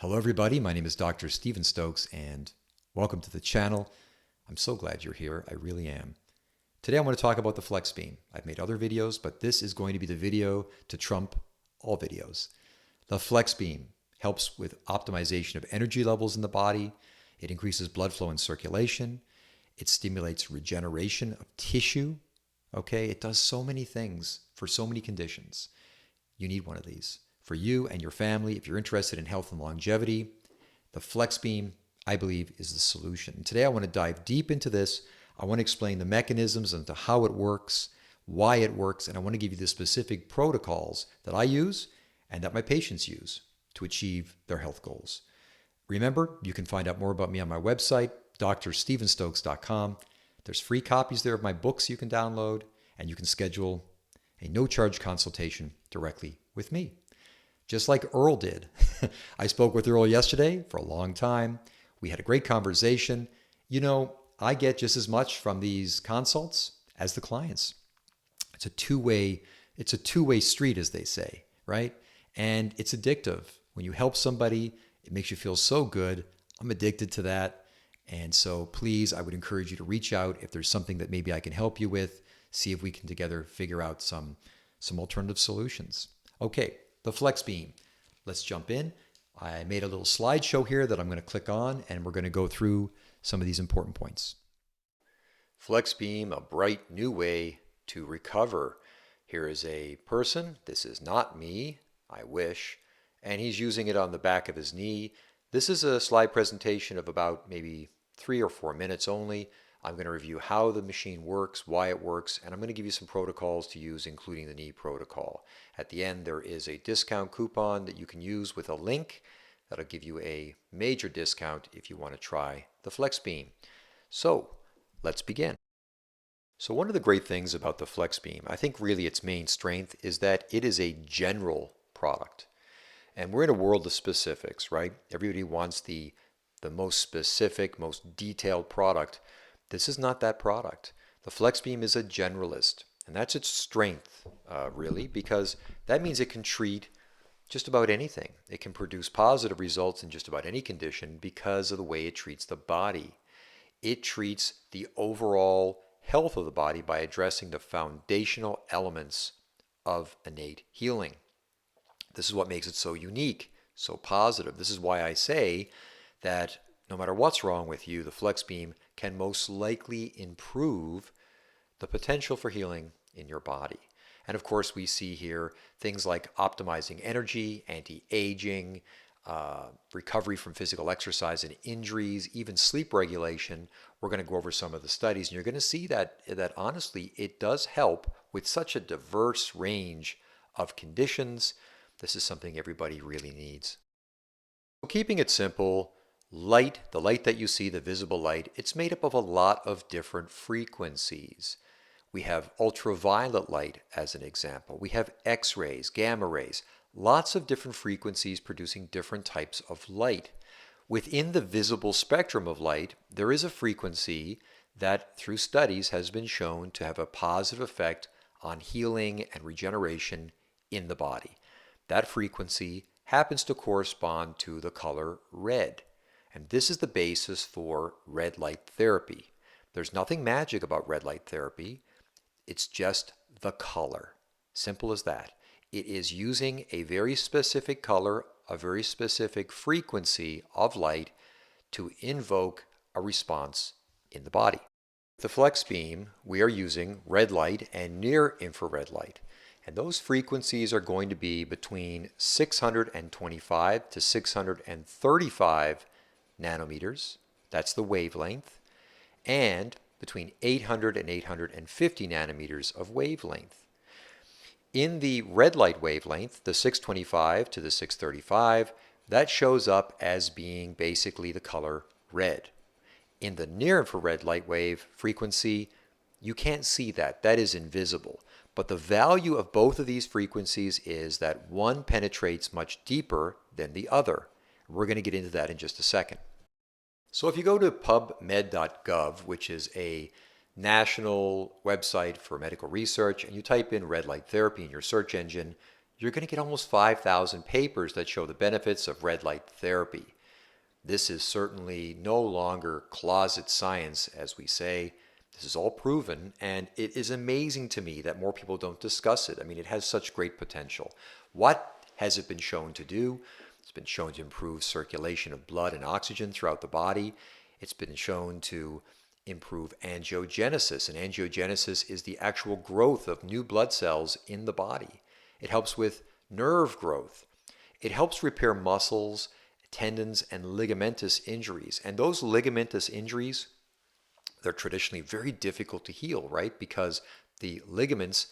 Hello everybody, my name is Dr. Stephen Stokes and welcome to the channel. I'm so glad you're here, I really am. Today I want to talk about the Flexbeam. I've made other videos, but this is going to be the video to trump all videos. The Flexbeam helps with optimization of energy levels in the body. It increases blood flow and circulation. It stimulates regeneration of tissue. Okay, it does so many things for so many conditions. You need one of these. For you and your family, if you're interested in health and longevity, the Flexbeam, I believe, is the solution. And today I want to dive deep into this. I want to explain the mechanisms and how it works, why it works, and I want to give you the specific protocols that I use and that my patients use to achieve their health goals. Remember, you can find out more about me on my website, drstephenstokes.com. There's free copies there of my books you can download, and you can schedule a no-charge consultation directly with me. Just like Earl did. I spoke with Earl yesterday for a long time. We had a great conversation. You know, I get just as much from these consults as the clients. It's a two-way street, as they say, right? And it's addictive. When you help somebody, it makes you feel so good. I'm addicted to that. And so please, I would encourage you to reach out if there's something that maybe I can help you with, see if we can together figure out some alternative solutions. Okay. The Flexbeam. Let's jump in. I made a little slideshow here that I'm going to click on, and we're going to go through some of these important points. Flexbeam, a bright new way to recover. Here is a person. This is not me, I wish, and he's using it on the back of his knee. This is a slide presentation of about maybe 3 or 4 minutes only. I'm going to review how the machine works, why it works, and I'm going to give you some protocols to use, including the knee protocol. At the end, there is a discount coupon that you can use with a link that'll give you a major discount if you want to try the Flexbeam. So let's begin. So one of the great things about the Flexbeam, I think really its main strength is that it is a general product. And we're in a world of specifics, right? Everybody wants the most specific, most detailed product. This is not that product. The Flexbeam is a generalist, and that's its strength, really, because that means it can treat just about anything. It can produce positive results in just about any condition because of the way it treats the body. It treats the overall health of the body by addressing the foundational elements of innate healing. This is what makes it so unique, so positive. This is why I say that no matter what's wrong with you, the Flexbeam can most likely improve the potential for healing in your body. And of course, we see here things like optimizing energy, anti-aging, recovery from physical exercise and injuries, even sleep regulation. We're going to go over some of the studies, and you're going to see that honestly, it does help with such a diverse range of conditions. This is something everybody really needs. So keeping it simple, light, the light that you see, the visible light, it's made up of a lot of different frequencies. We have ultraviolet light as an example. We have X-rays, gamma rays, lots of different frequencies producing different types of light. Within the visible spectrum of light, there is a frequency that through studies has been shown to have a positive effect on healing and regeneration in the body. That frequency happens to correspond to the color red. And this is the basis for red light therapy. There's nothing magic about red light therapy. It's just the color. Simple as that. It is using a very specific color, a very specific frequency of light to invoke a response in the body. With the Flexbeam, we are using red light and near infrared light. And those frequencies are going to be between 625 to 635 nanometers, that's the wavelength, and between 800 and 850 nanometers of wavelength. In the red light wavelength, the 625 to the 635, that shows up as being basically the color red. In the near infrared light wave frequency, you can't see that. That is invisible. But the value of both of these frequencies is that one penetrates much deeper than the other. We're going to get into that in just a second. So if you go to pubmed.gov, which is a national website for medical research, and you type in red light therapy in your search engine, you're going to get almost 5,000 papers that show the benefits of red light therapy. This is certainly no longer closet science, as we say. This is all proven, and it is amazing to me that more people don't discuss it. I mean, it has such great potential. What has it been shown to do? It's been shown to improve circulation of blood and oxygen throughout the body. It's been shown to improve angiogenesis, and angiogenesis is the actual growth of new blood cells in the body. It helps with nerve growth. It helps repair muscles, tendons, and ligamentous injuries. And those ligamentous injuries, they're traditionally very difficult to heal, right? Because the ligaments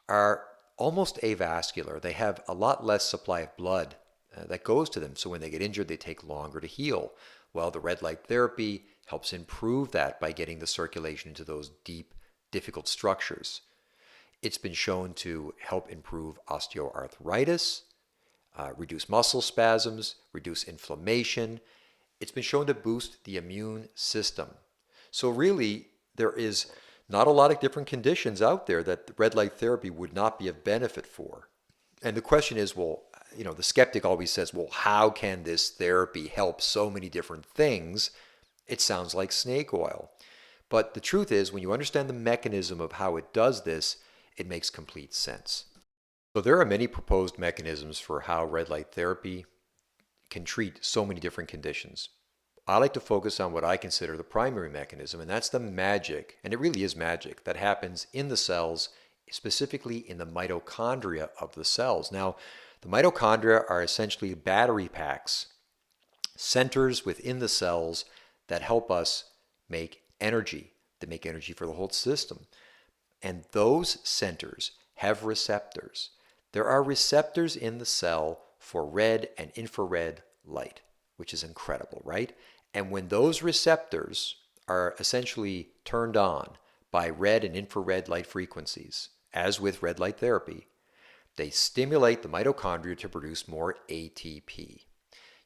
are almost avascular. They have a lot less supply of blood that goes to them. So when they get injured, they take longer to heal. Well, the red light therapy helps improve that by getting the circulation into those deep, difficult structures. It's been shown to help improve osteoarthritis, reduce muscle spasms, reduce inflammation. It's been shown to boost the immune system. So really, there is not a lot of different conditions out there that the red light therapy would not be of benefit for. And the question is, well, the skeptic always says, well, how can this therapy help so many different things? It sounds like snake oil. But the truth is, when you understand the mechanism of how it does this, it makes complete sense. So there are many proposed mechanisms for how red light therapy can treat so many different conditions. I like to focus on what I consider the primary mechanism, and that's the magic, and it really is magic, that happens in the cells, specifically in the mitochondria of the cells. Now, the mitochondria are essentially battery packs, centers within the cells that help us make energy, that make energy for the whole system. And those centers have receptors. There are receptors in the cell for red and infrared light, which is incredible, right? And when those receptors are essentially turned on by red and infrared light frequencies, as with red light therapy, they stimulate the mitochondria to produce more ATP.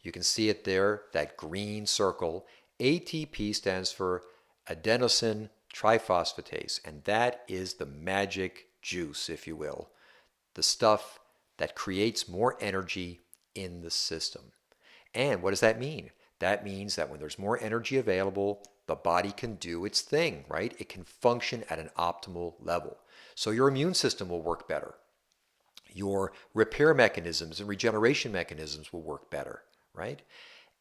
You can see it there, that green circle. ATP stands for adenosine triphosphatase, and that is the magic juice, if you will, the stuff that creates more energy in the system. And what does that mean? That means that when there's more energy available, the body can do its thing, right? It can function at an optimal level. So your immune system will work better. Your repair mechanisms and regeneration mechanisms will work better, right?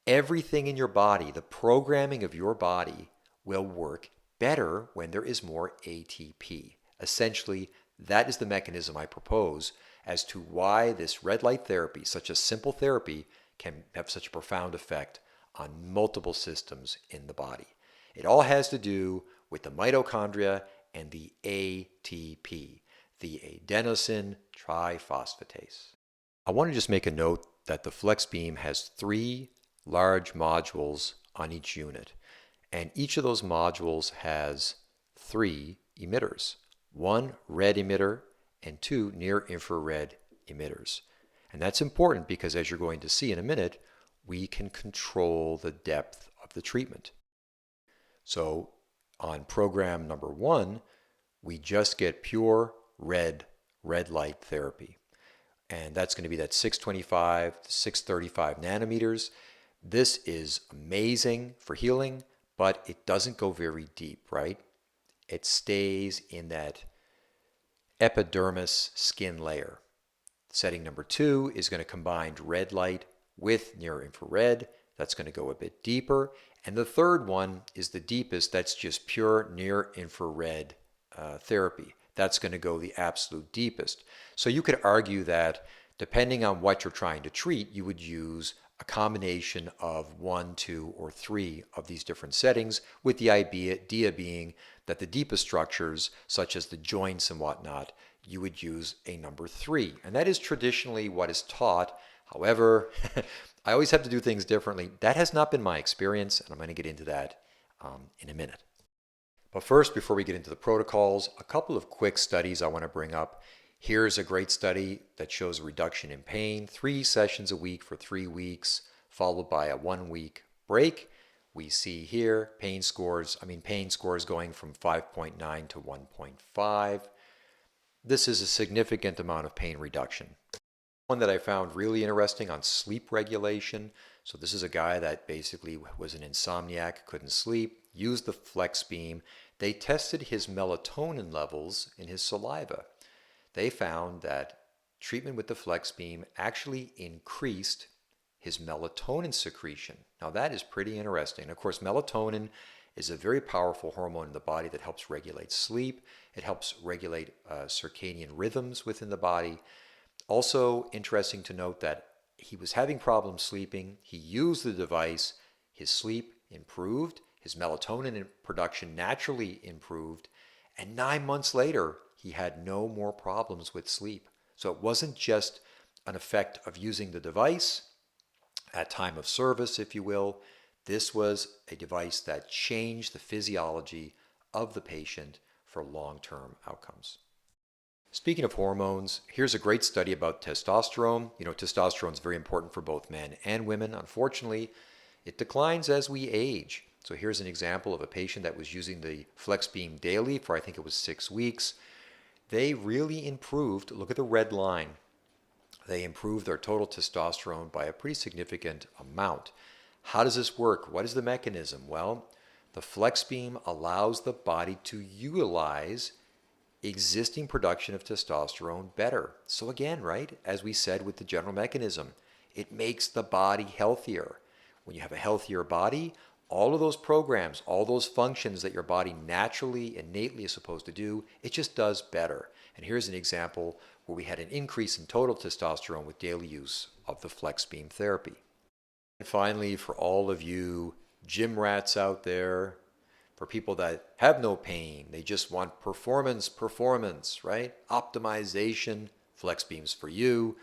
Everything in your body, the programming of your body, will work better when there is more ATP. Essentially, that is the mechanism I propose as to why this red light therapy, such a simple therapy, can have such a profound effect on multiple systems in the body. It all has to do with the mitochondria and the ATP, the adenosine triphosphatase. I want to just make a note that the Flexbeam has 3 large modules on each unit, and each of those modules has 3 emitters, 1 red emitter and 2 near-infrared emitters. And that's important because, as you're going to see in a minute, we can control the depth of the treatment. So on program number 1, we just get pure red light therapy. And that's going to be that 625 to 635 nanometers. This is amazing for healing, but it doesn't go very deep, right? It stays in that epidermis skin layer. Setting number 2 is going to combine red light with near infrared. That's going to go a bit deeper. And the third one is the deepest. That's just pure near infrared therapy. That's going to go the absolute deepest. So you could argue that depending on what you're trying to treat, you would use a combination of 1, 2, or 3 of these different settings, with the idea being that the deepest structures, such as the joints and whatnot, you would use a number 3. And that is traditionally what is taught. However, I always have to do things differently. That has not been my experience, and I'm going to get into that in a minute. But first, before we get into the protocols, a couple of quick studies I want to bring up. Here's a great study that shows a reduction in pain, 3 sessions a week for 3 weeks, followed by a 1-week break. We see here pain scores going from 5.9 to 1.5. This is a significant amount of pain reduction. one that I found really interesting on sleep regulation. So this is a guy that basically was an insomniac, couldn't sleep, used the Flexbeam. They tested his melatonin levels in his saliva. They found that treatment with the Flexbeam actually increased his melatonin secretion. Now that is pretty interesting. Of course, melatonin is a very powerful hormone in the body that helps regulate sleep. It helps regulate circadian rhythms within the body. Also interesting to note that he was having problems sleeping. He used the device. His sleep improved. His melatonin production naturally improved. And 9 months later, he had no more problems with sleep. So it wasn't just an effect of using the device at time of service, if you will. This was a device that changed the physiology of the patient for long-term outcomes. Speaking of hormones, here's a great study about testosterone. You know, testosterone is very important for both men and women. Unfortunately, it declines as we age. So here's an example of a patient that was using the Flexbeam daily for I think it was 6 weeks. They really improved, look at the red line, they improved their total testosterone by a pretty significant amount. How does this work? What is the mechanism? Well, the Flexbeam allows the body to utilize existing production of testosterone better. So again, right, as we said with the general mechanism, it makes the body healthier. When you have a healthier body, all of those programs, all those functions that your body naturally, innately is supposed to do, it just does better. And here's an example where we had an increase in total testosterone with daily use of the Flexbeam therapy. And finally, for all of you gym rats out there, for people that have no pain, they just want performance, right? Optimization, Flexbeam's for you.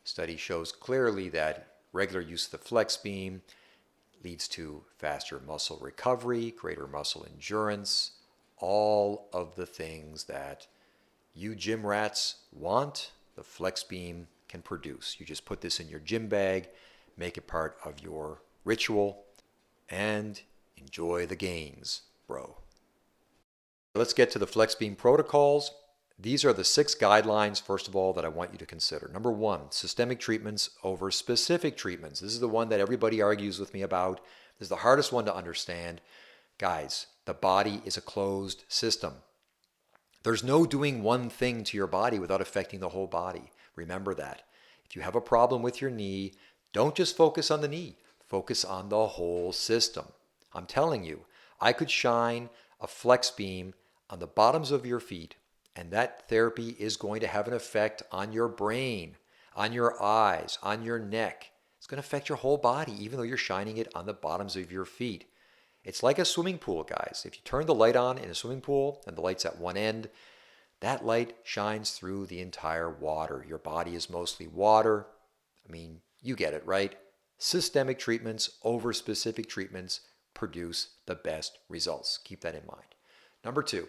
Study shows clearly that regular use of the Flexbeam leads to faster muscle recovery, greater muscle endurance, all of the things that you gym rats want, the Flexbeam can produce. You just put this in your gym bag, make it part of your ritual, and enjoy the gains, bro. Let's get to the Flexbeam protocols. These are the 6 guidelines, first of all, that I want you to consider. Number 1, systemic treatments over specific treatments. This is the one that everybody argues with me about. This is the hardest one to understand. Guys, the body is a closed system. There's no doing one thing to your body without affecting the whole body. Remember that. If you have a problem with your knee, don't just focus on the knee. Focus on the whole system. I'm telling you, I could shine a Flexbeam on the bottoms of your feet, and that therapy is going to have an effect on your brain, on your eyes, on your neck. It's going to affect your whole body, even though you're shining it on the bottoms of your feet. It's like a swimming pool, guys. If you turn the light on in a swimming pool and the light's at one end, that light shines through the entire water. Your body is mostly water. I mean, you get it, right? Systemic treatments over specific treatments produce the best results. Keep that in mind. Number 2,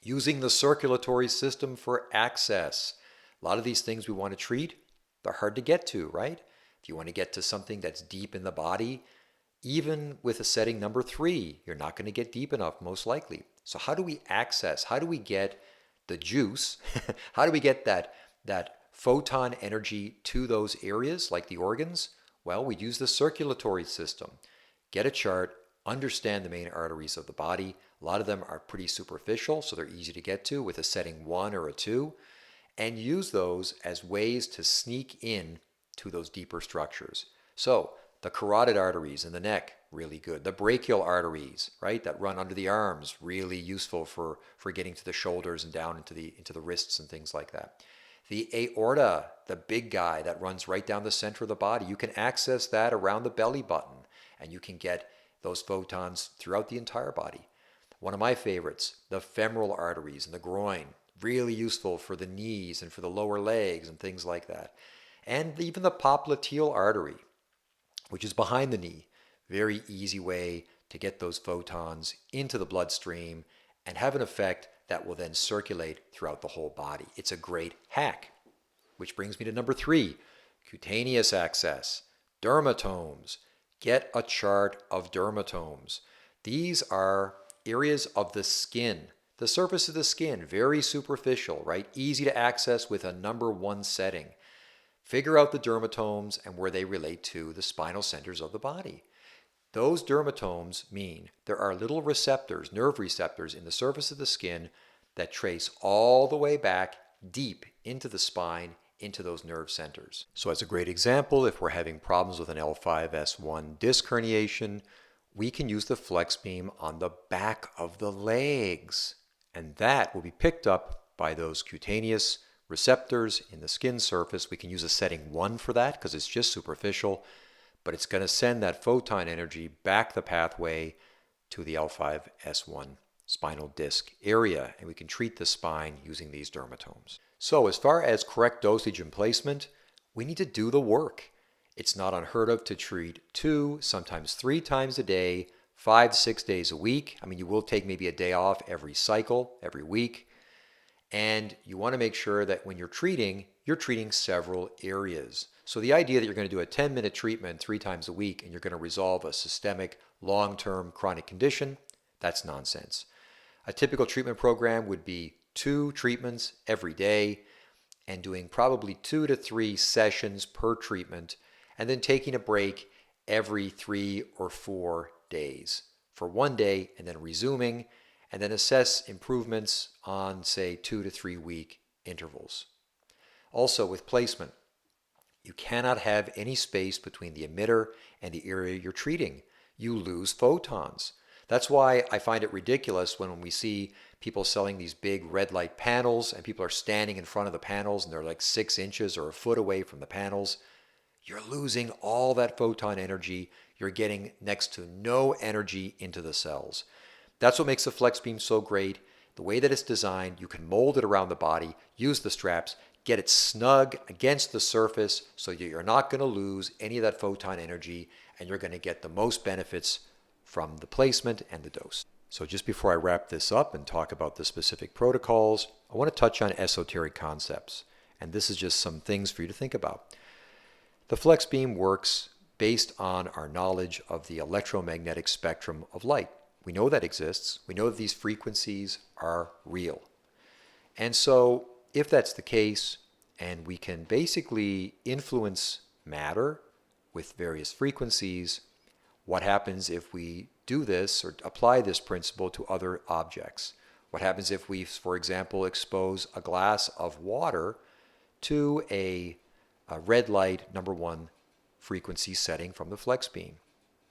using the circulatory system for access. A lot of these things we want to treat, they're hard to get to, right? If you want to get to something that's deep in the body, even with a setting number 3, you're not going to get deep enough, most likely. So how do we access? How do we get the juice? How do we get that photon energy to those areas, like the organs? Well, we use the circulatory system. Get a chart, understand the main arteries of the body. A lot of them are pretty superficial, so they're easy to get to with a setting 1 or a 2, and use those as ways to sneak in to those deeper structures. So the carotid arteries in the neck, really good. The brachial arteries, right, that run under the arms, really useful for getting to the shoulders and down into the wrists and things like that. The aorta, the big guy that runs right down the center of the body, you can access that around the belly button, and you can get those photons throughout the entire body. One of my favorites, the femoral arteries in the groin, really useful for the knees and for the lower legs and things like that. And even the popliteal artery, which is behind the knee. Very easy way to get those photons into the bloodstream and have an effect that will then circulate throughout the whole body. It's a great hack. Which brings me to number 3, cutaneous access, dermatomes. Get a chart of dermatomes. These are areas of the skin, the surface of the skin, very superficial, right? Easy to access with a number 1 setting. Figure out the dermatomes and where they relate to the spinal centers of the body. Those dermatomes mean there are little receptors, nerve receptors in the surface of the skin that trace all the way back deep into the spine, into those nerve centers. So as a great example, if we're having problems with an L5-S1 disc herniation, we can use the Flexbeam on the back of the legs. And that will be picked up by those cutaneous receptors in the skin surface. We can use a setting 1 for that because it's just superficial, but it's going to send that photon energy back the pathway to the L5-S1 spinal disc area, and we can treat the spine using these dermatomes. So as far as correct dosage and placement, we need to do the work. It's not unheard of to treat 2, sometimes 3 times a day, 5 to 6 days a week. I mean, you will take maybe a day off every cycle, every week. And you want to make sure that when you're treating several areas. So the idea that you're going to do a 10-minute treatment 3 times a week and you're going to resolve a systemic, long-term chronic condition, that's nonsense. A typical treatment program would be 2 treatments every day and doing probably 2 to 3 sessions per treatment, and then taking a break every 3 or 4 days for 1 day, and then resuming, and then assess improvements on, say, 2 to 3 week intervals. Also, with placement, you cannot have any space between the emitter and the area you're treating. You lose photons. That's why I find it ridiculous when we see people selling these big red light panels and people are standing in front of the panels and they're like 6 inches or a foot away from the panels. You're losing all that photon energy. You're getting next to no energy into the cells. That's what makes the Flexbeam so great. The way that it's designed, you can mold it around the body, use the straps, get it snug against the surface so that you're not going to lose any of that photon energy, and you're going to get the most benefits from the placement and the dose. So just before I wrap this up and talk about the specific protocols, I want to touch on esoteric concepts. And this is just some things for you to think about. The Flexbeam works based on our knowledge of the electromagnetic spectrum of light. We know that exists. We know that these frequencies are real. And so if that's the case, and we can basically influence matter with various frequencies, what happens if we do this or apply this principle to other objects? What happens if we, for example, expose a glass of water to a red light number 1 frequency setting from the Flexbeam?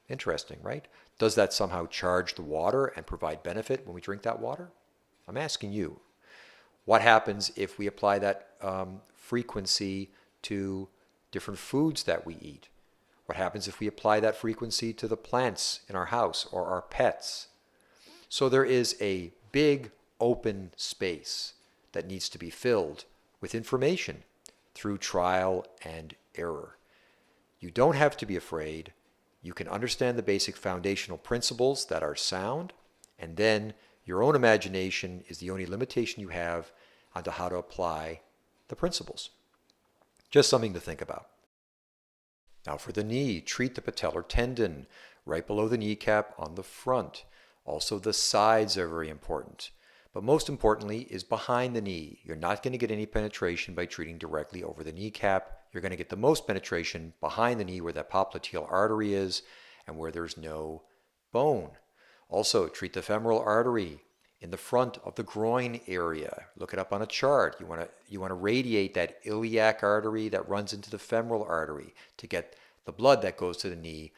Interesting, right? Does that somehow charge the water and provide benefit when we drink that water? I'm asking you. What happens if we apply that frequency to different foods that we eat? What happens if we apply that frequency to the plants in our house or our pets? So there is a big open space that needs to be filled with information through trial and error. You don't have to be afraid. You can understand the basic foundational principles that are sound, and then your own imagination is the only limitation you have onto how to apply the principles. Just something to think about. Now for the knee, treat the patellar tendon right below the kneecap on the front. Also the sides are very important. But most importantly is behind the knee. You're not going to get any penetration by treating directly over the kneecap. You're going to get the most penetration behind the knee where that popliteal artery is and where there's no bone. Also treat the femoral artery in the front of the groin area. Look it up on a chart. You want to radiate that iliac artery that runs into the femoral artery to get the blood that goes to the knee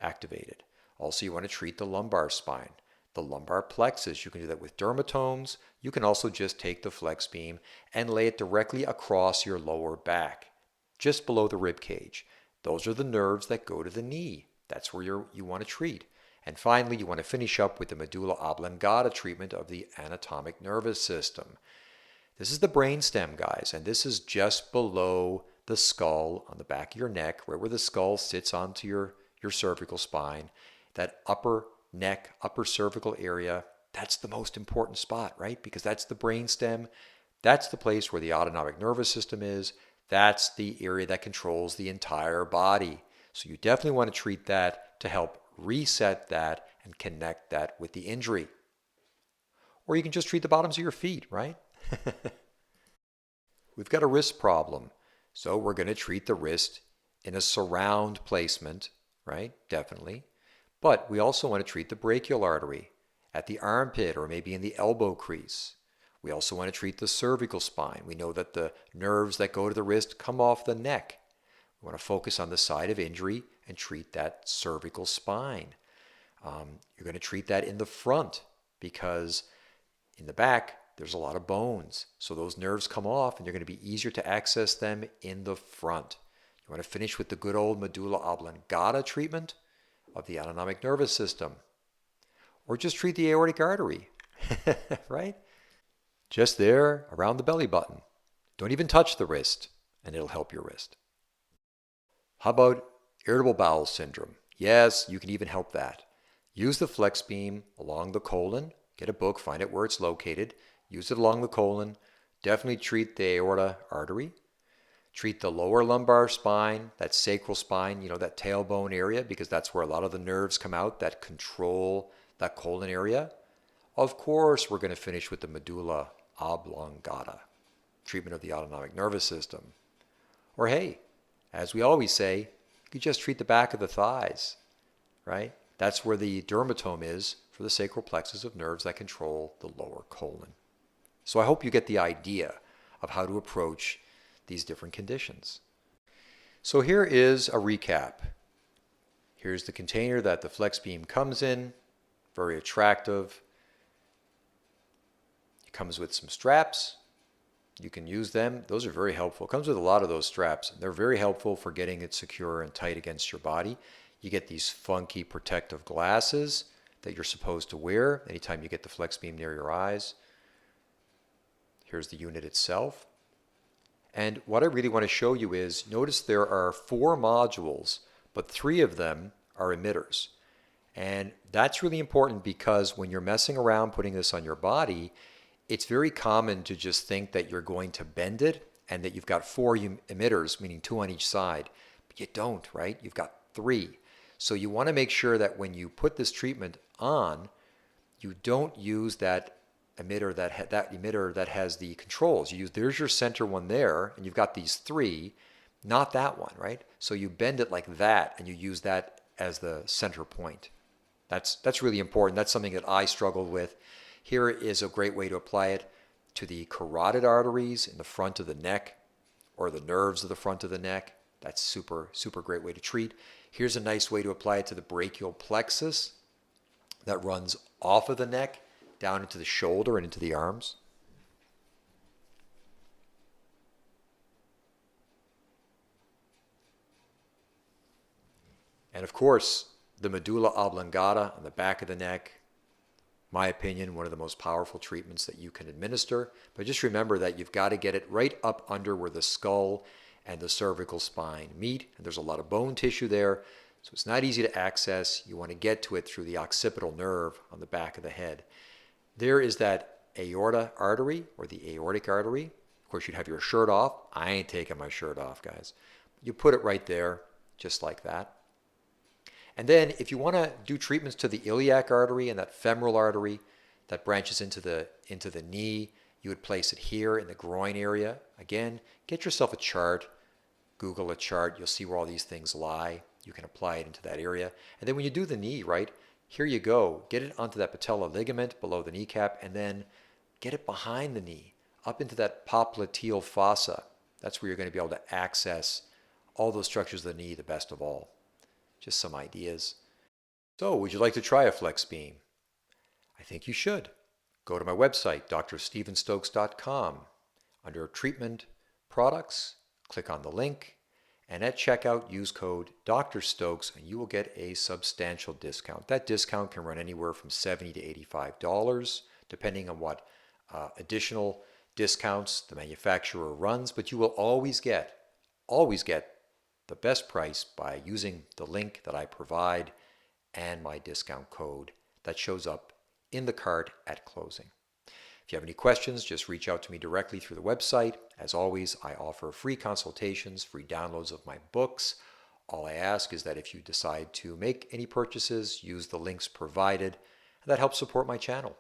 activated. Also, you want to treat the lumbar spine, the lumbar plexus. You can do that with dermatomes. You can also just take the Flexbeam and lay it directly across your lower back, just below the rib cage. Those are the nerves that go to the knee. That's where you want to treat. And finally, you want to finish up with the medulla oblongata treatment of the anatomic nervous system. This is the brainstem, guys, and this is just below the skull on the back of your neck, right where the skull sits onto your cervical spine. That upper neck, upper cervical area, that's the most important spot, right? Because that's the brainstem. That's the place where the autonomic nervous system is. That's the area that controls the entire body. So you definitely want to treat that to help reset that and connect that with the injury. Or you can just treat the bottoms of your feet, right? We've got a wrist problem. So we're going to treat the wrist in a surround placement, right? Definitely. But we also want to treat the brachial artery at the armpit or maybe in the elbow crease. We also want to treat the cervical spine. We know that the nerves that go to the wrist come off the neck. We want to focus on the side of injury and treat that cervical spine. You're going to treat that in the front because in the back, there's a lot of bones. So those nerves come off and they're going to be easier to access them in the front. You want to finish with the good old medulla oblongata treatment of the autonomic nervous system. Or just treat the aortic artery, right? Just there around the belly button. Don't even touch the wrist and it'll help your wrist. How about irritable bowel syndrome? Yes, you can even help that. Use the Flexbeam along the colon. Get a book, find out where it's located. Use it along the colon. Definitely treat the aorta artery. Treat the lower lumbar spine, that sacral spine, that tailbone area, because that's where a lot of the nerves come out that control that colon area. Of course, we're going to finish with the medulla oblongata, treatment of the autonomic nervous system. Or hey, as we always say, you could just treat the back of the thighs, right? That's where the dermatome is for the sacral plexus of nerves that control the lower colon. So I hope you get the idea of how to approach these different conditions. So here is a recap. Here's the container that the Flexbeam comes in, very attractive. It comes with some straps. You can use them. Those are very helpful. It comes with a lot of those straps. They're very helpful for getting it secure and tight against your body. You get these funky protective glasses that you're supposed to wear anytime you get the Flexbeam near your eyes. Here's the unit itself. And what I really want to show you is, notice there are 4 modules, but 3 of them are emitters. And that's really important because when you're messing around putting this on your body, it's very common to just think that you're going to bend it and that you've got 4 emitters, meaning 2 on each side. But you don't, right? You've got 3. So you want to make sure that when you put this treatment on, you don't use that emitter that has the controls. There's your center one there, and you've got these 3, not that one, right? So you bend it like that, and you use that as the center point. That's really important. That's something that I struggled with. Here is a great way to apply it to the carotid arteries in the front of the neck or the nerves of the front of the neck. That's super, super great way to treat. Here's a nice way to apply it to the brachial plexus that runs off of the neck down into the shoulder and into the arms. And of course, the medulla oblongata on the back of the neck, my opinion, one of the most powerful treatments that you can administer. But just remember that you've got to get it right up under where the skull and the cervical spine meet. And there's a lot of bone tissue there, so it's not easy to access. You want to get to it through the occipital nerve on the back of the head. There is that aorta artery or the aortic artery. Of course, you'd have your shirt off. I ain't taking my shirt off, guys. You put it right there, just like that. And then if you want to do treatments to the iliac artery and that femoral artery that branches into the knee, you would place it here in the groin area. Again, get yourself a chart. Google a chart. You'll see where all these things lie. You can apply it into that area. And then when you do the knee, right, here you go. Get it onto that patella ligament below the kneecap, and then get it behind the knee, up into that popliteal fossa. That's where you're going to be able to access all those structures of the knee the best of all. Just some ideas. So, would you like to try a Flexbeam? I think you should. Go to my website, drstephenstokes.com. Under Treatment Products, click on the link, and at checkout, use code Dr. Stokes, and you will get a substantial discount. That discount can run anywhere from $70 to $85, depending on what additional discounts the manufacturer runs, but you will always get the best price by using the link that I provide and my discount code that shows up in the cart at closing. If you have any questions, just reach out to me directly through the website. As always, I offer free consultations, free downloads of my books. All I ask is that if you decide to make any purchases, use the links provided. That helps support my channel.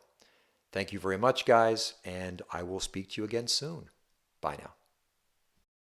Thank you very much, guys, and I will speak to you again soon. Bye now.